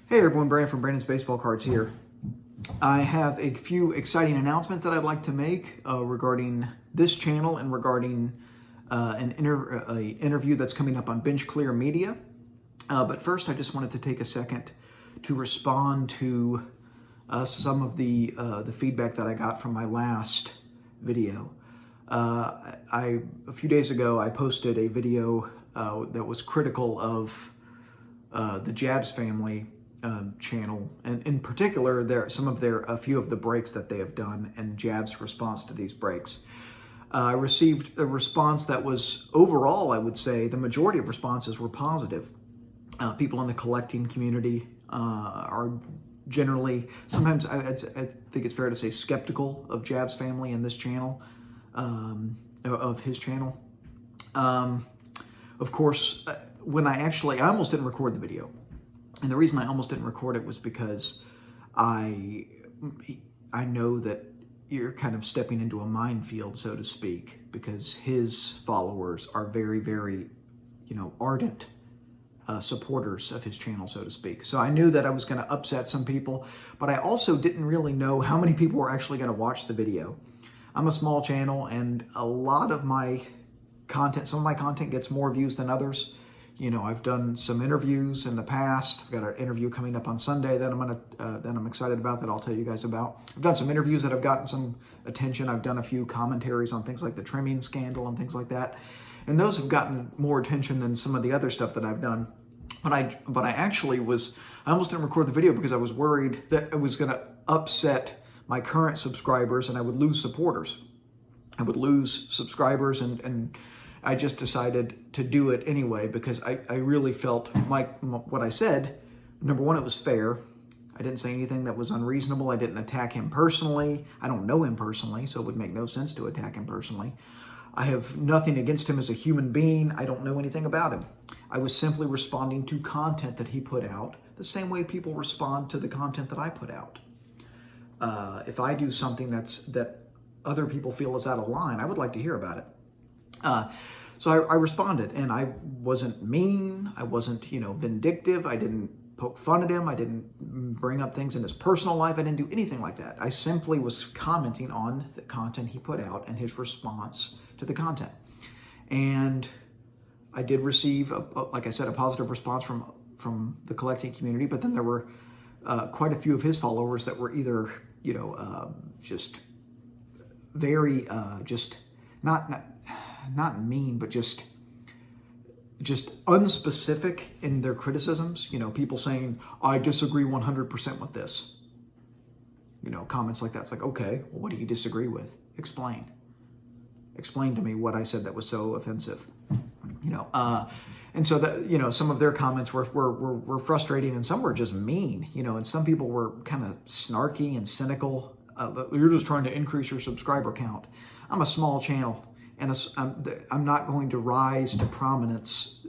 Hey everyone, Brandon from Brandon's Baseball Cards here. I have a few exciting announcements that I'd like to make regarding this channel and regarding an interview that's coming up on Bench Clear Media. But first, I just wanted to take a second to respond to some of the feedback that I got from my last video. A few days ago, I posted a video that was critical of the Jabs family channel, and in particular, a few of the breaks that they have done and Jab's response to these breaks. I received a response that was overall, I would say, the majority of responses were positive. People in the collecting community are generally, sometimes I think it's fair to say, skeptical of Jab's family and this channel, of his channel. Of course, when I almost didn't record the video. And the reason I almost didn't record it was because I know that you're kind of stepping into a minefield, so to speak, because his followers are very, very, ardent supporters of his channel, so to speak. So I knew that I was going to upset some people, but I also didn't really know how many people were actually going to watch the video. I'm a small channel, and a lot of my content, some of my content gets more views than others. I've done some interviews in the past. I've got an interview coming up on Sunday that I'm excited about, that I'll tell you guys about. I've done some interviews that have gotten some attention. I've done a few commentaries on things like the trimming scandal and things like that. And those have gotten more attention than some of the other stuff that I've done. But I almost didn't record the video because I was worried that it was going to upset my current subscribers and I would lose supporters. I would lose subscribers, and I just decided to do it anyway because I really felt what I said, number one, it was fair. I didn't say anything that was unreasonable. I didn't attack him personally. I don't know him personally, so it would make no sense to attack him personally. I have nothing against him as a human being. I don't know anything about him. I was simply responding to content that he put out the same way people respond to the content that I put out. If I do something that other people feel is out of line, I would like to hear about it. So I responded, and I wasn't mean. I wasn't, vindictive. I didn't poke fun at him. I didn't bring up things in his personal life. I didn't do anything like that. I simply was commenting on the content he put out and his response to the content. And I did receive, like I said, a positive response from the collecting community, but then there were quite a few of his followers that were either, just very, just not mean, but just unspecific in their criticisms. People saying, I disagree 100% with this. Comments like that. It's like, okay, well, what do you disagree with? Explain to me what I said that was so offensive. And so that, some of their comments were frustrating, and some were just mean, and some people were kind of snarky and cynical. You're just trying to increase your subscriber count. I'm a small channel, and I'm not going to rise to prominence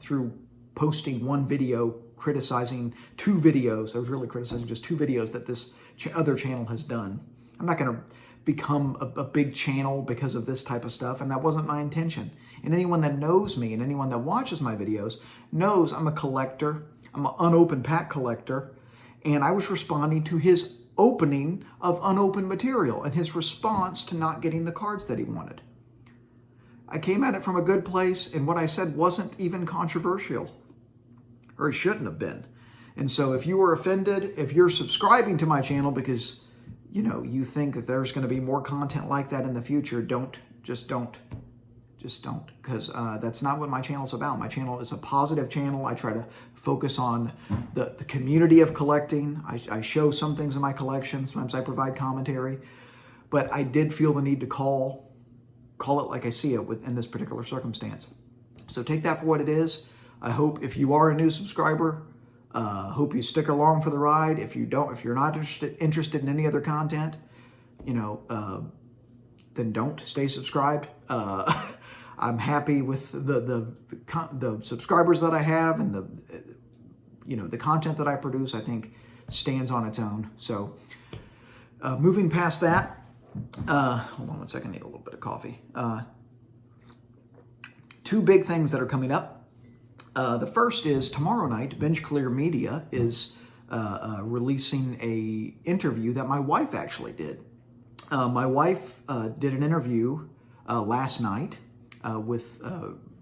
through posting one video criticizing two videos. I was really criticizing just two videos that this other channel has done. I'm not going to become a big channel because of this type of stuff, and that wasn't my intention. And anyone that knows me and anyone that watches my videos knows I'm a collector. I'm an unopened pack collector, and I was responding to his opening of unopened material and his response to not getting the cards that he wanted. I came at it from a good place, and what I said wasn't even controversial, or it shouldn't have been. And so if you were offended, if you're subscribing to my channel because you think that there's going to be more content like that in the future, just don't, because that's not what my channel is about. My channel is a positive channel. I try to focus on the community of collecting. I show some things in my collection. Sometimes I provide commentary, but I did feel the need to call it like I see it in this particular circumstance. So take that for what it is. I hope if you are a new subscriber, hope you stick along for the ride. If you're not interested in any other content, then don't stay subscribed. I'm happy with the subscribers that I have, and the content that I produce, I think, stands on its own. So moving past that, hold on one second, I need a little bit of coffee. Two big things that are coming up. The first is tomorrow night, Bench Clear Media is releasing a interview that my wife actually did. My wife did an interview last night with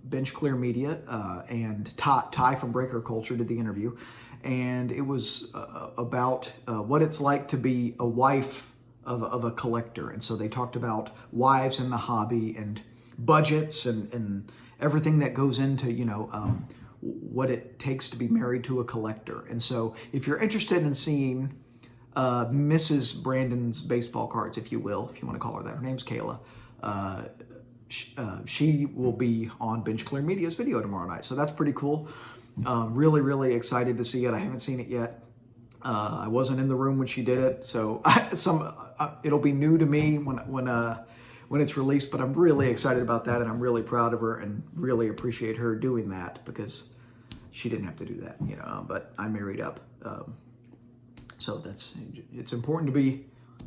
Bench Clear Media, and Ty from Breaker Culture did the interview, and it was about what it's like to be a wife of a collector. And so they talked about wives in the hobby and budgets and everything that goes into, what it takes to be married to a collector. And so if you're interested in seeing Mrs. Brandon's baseball cards, if you will, if you want to call her that, her name's Kayla, she will be on Bench Clear Media's video tomorrow night. So that's pretty cool. Really, really excited to see it. I haven't seen it yet. I wasn't in the room when she did it, so it'll be new to me when it's released. But I'm really excited about that, and I'm really proud of her, and really appreciate her doing that, because she didn't have to do that, But I married up, so it's important to be,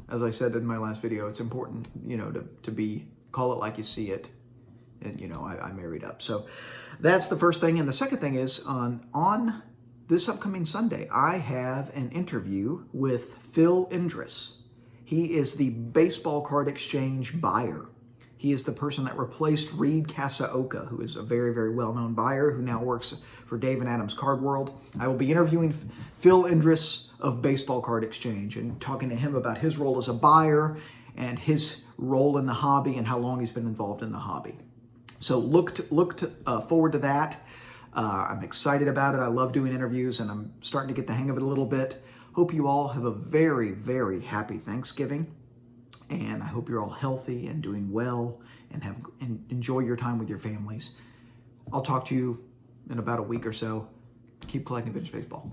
as I said in my last video, it's important, to be, call it like you see it. And, I married up. So that's the first thing. And the second thing is on this upcoming Sunday, I have an interview with Phil Indris. He is the baseball card exchange buyer. He is the person that replaced Reed Casaoka, who is a very, very well-known buyer who now works for Dave and Adam's Card World. I will be interviewing Phil Indris of Baseball Card Exchange and talking to him about his role as a buyer and his role in the hobby and how long he's been involved in the hobby. So look forward to that. I'm excited about it. I love doing interviews, and I'm starting to get the hang of it a little bit. Hope you all have a very, very happy Thanksgiving, and I hope you're all healthy and doing well and enjoy your time with your families. I'll talk to you in about a week or so. Keep collecting vintage baseball.